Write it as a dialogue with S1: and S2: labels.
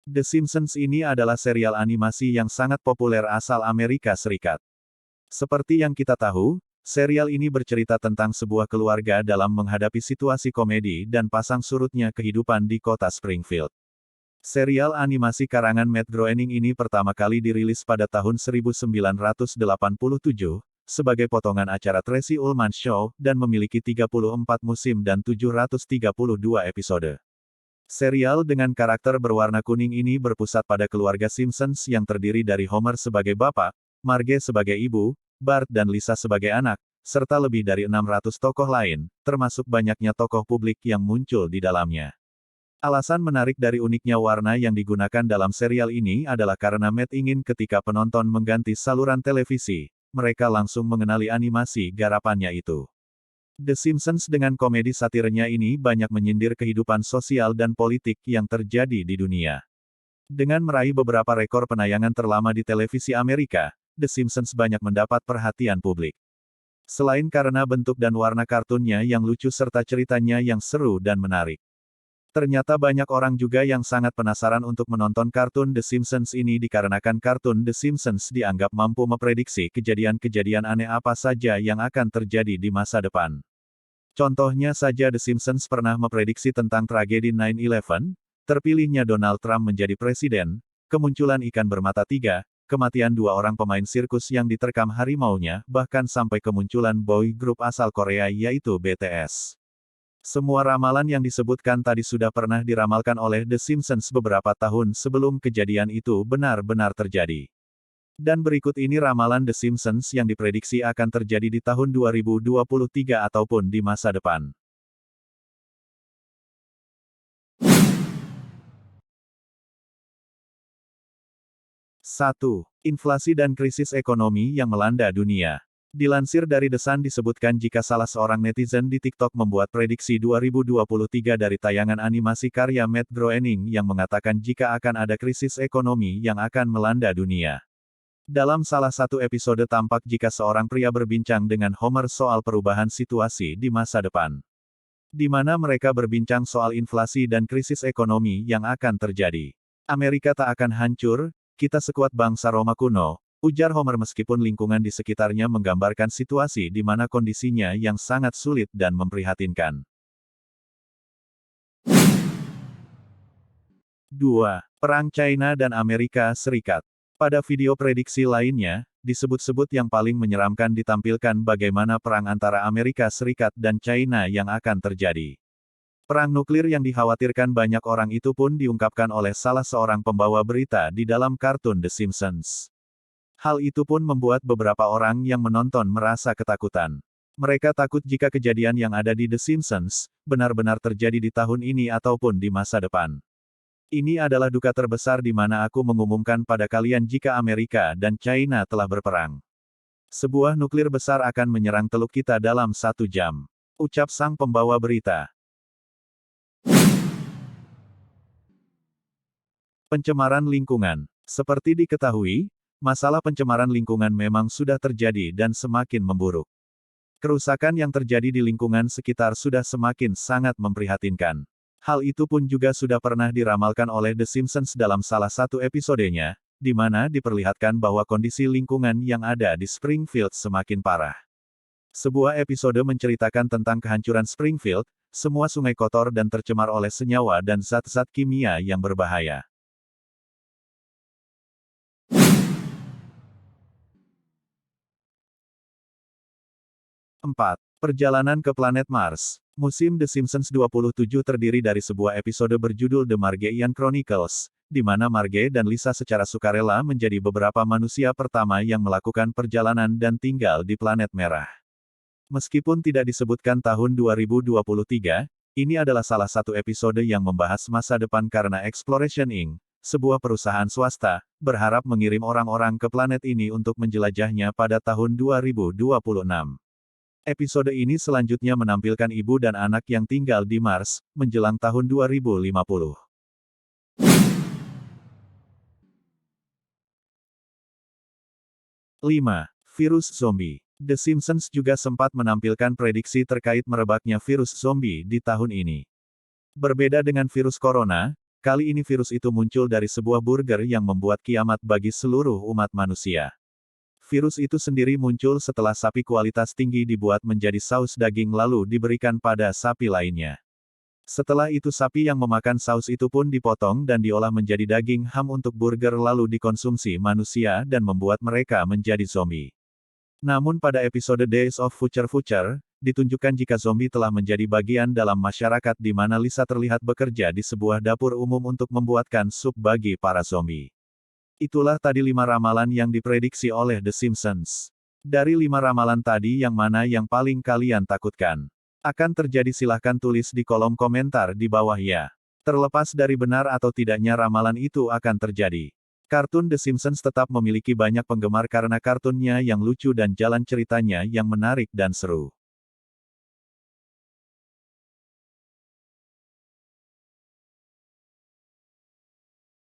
S1: The Simpsons ini adalah serial animasi yang sangat populer asal Amerika Serikat. Seperti yang kita tahu, serial ini bercerita tentang sebuah keluarga dalam menghadapi situasi komedi dan pasang surutnya kehidupan di kota Springfield. Serial animasi karangan Matt Groening ini pertama kali dirilis pada tahun 1987, sebagai potongan acara Tracy Ullman Show, dan memiliki 34 musim dan 732 episode. Serial dengan karakter berwarna kuning ini berpusat pada keluarga Simpsons yang terdiri dari Homer sebagai bapak, Marge sebagai ibu, Bart dan Lisa sebagai anak, serta lebih dari 600 tokoh lain, termasuk banyaknya tokoh publik yang muncul di dalamnya. Alasan menarik dari uniknya warna yang digunakan dalam serial ini adalah karena Matt ingin ketika penonton mengganti saluran televisi, mereka langsung mengenali animasi garapannya itu. The Simpsons dengan komedi satirnya ini banyak menyindir kehidupan sosial dan politik yang terjadi di dunia. Dengan meraih beberapa rekor penayangan terlama di televisi Amerika, The Simpsons banyak mendapat perhatian publik. Selain karena bentuk dan warna kartunnya yang lucu serta ceritanya yang seru dan menarik. Ternyata banyak orang juga yang sangat penasaran untuk menonton kartun The Simpsons ini dikarenakan kartun The Simpsons dianggap mampu memprediksi kejadian-kejadian aneh apa saja yang akan terjadi di masa depan. Contohnya saja The Simpsons pernah memprediksi tentang tragedi 9/11, terpilihnya Donald Trump menjadi presiden, kemunculan ikan bermata tiga, kematian dua orang pemain sirkus yang diterkam harimaunya, bahkan sampai kemunculan boy group asal Korea yaitu BTS. Semua ramalan yang disebutkan tadi sudah pernah diramalkan oleh The Simpsons beberapa tahun sebelum kejadian itu benar-benar terjadi. Dan berikut ini ramalan The Simpsons yang diprediksi akan terjadi di tahun 2023 ataupun di masa depan. Satu, inflasi dan krisis ekonomi yang melanda dunia. Dilansir dari The Sun disebutkan jika salah seorang netizen di TikTok membuat prediksi 2023 dari tayangan animasi karya Matt Groening yang mengatakan jika akan ada krisis ekonomi yang akan melanda dunia. Dalam salah satu episode tampak jika seorang pria berbincang dengan Homer soal perubahan situasi di masa depan. Di mana mereka berbincang soal inflasi dan krisis ekonomi yang akan terjadi. Amerika tak akan hancur, kita sekuat bangsa Roma kuno, ujar Homer meskipun lingkungan di sekitarnya menggambarkan situasi di mana kondisinya yang sangat sulit dan memprihatinkan. 2. Perang China dan Amerika Serikat. Pada video prediksi lainnya, disebut-sebut yang paling menyeramkan ditampilkan bagaimana perang antara Amerika Serikat dan China yang akan terjadi. Perang nuklir yang dikhawatirkan banyak orang itu pun diungkapkan oleh salah seorang pembawa berita di dalam kartun The Simpsons. Hal itu pun membuat beberapa orang yang menonton merasa ketakutan. Mereka takut jika kejadian yang ada di The Simpsons benar-benar terjadi di tahun ini ataupun di masa depan. Ini adalah duka terbesar di mana aku mengumumkan pada kalian jika Amerika dan China telah berperang. Sebuah nuklir besar akan menyerang teluk kita dalam 1 jam. Ucap sang pembawa berita. Pencemaran lingkungan. Seperti diketahui, masalah pencemaran lingkungan memang sudah terjadi dan semakin memburuk. Kerusakan yang terjadi di lingkungan sekitar sudah semakin sangat memprihatinkan. Hal itu pun juga sudah pernah diramalkan oleh The Simpsons dalam salah satu episodenya, di mana diperlihatkan bahwa kondisi lingkungan yang ada di Springfield semakin parah. Sebuah episode menceritakan tentang kehancuran Springfield, semua sungai kotor dan tercemar oleh senyawa dan zat-zat kimia yang berbahaya. 4. Perjalanan ke planet Mars. Musim The Simpsons 27 terdiri dari sebuah episode berjudul The Margeian Chronicles, di mana Marge dan Lisa secara sukarela menjadi beberapa manusia pertama yang melakukan perjalanan dan tinggal di planet merah. Meskipun tidak disebutkan tahun 2023, ini adalah salah satu episode yang membahas masa depan karena Exploration Inc., sebuah perusahaan swasta, berharap mengirim orang-orang ke planet ini untuk menjelajahnya pada tahun 2026. Episode ini selanjutnya menampilkan ibu dan anak yang tinggal di Mars, menjelang tahun 2050. 5. Virus zombie. The Simpsons juga sempat menampilkan prediksi terkait merebaknya virus zombie di tahun ini. Berbeda dengan virus corona, kali ini virus itu muncul dari sebuah burger yang membuat kiamat bagi seluruh umat manusia. Virus itu sendiri muncul setelah sapi kualitas tinggi dibuat menjadi saus daging lalu diberikan pada sapi lainnya. Setelah itu sapi yang memakan saus itu pun dipotong dan diolah menjadi daging ham untuk burger lalu dikonsumsi manusia dan membuat mereka menjadi zombie. Namun pada episode Days of Future Future, ditunjukkan jika zombie telah menjadi bagian dalam masyarakat di mana Lisa terlihat bekerja di sebuah dapur umum untuk membuatkan sup bagi para zombie. Itulah tadi 5 ramalan yang diprediksi oleh The Simpsons. Dari 5 ramalan tadi yang mana yang paling kalian takutkan? Akan terjadi silahkan tulis di kolom komentar di bawah ya. Terlepas dari benar atau tidaknya ramalan itu akan terjadi. Kartun The Simpsons tetap memiliki banyak penggemar karena kartunnya yang lucu dan jalan ceritanya yang menarik dan seru.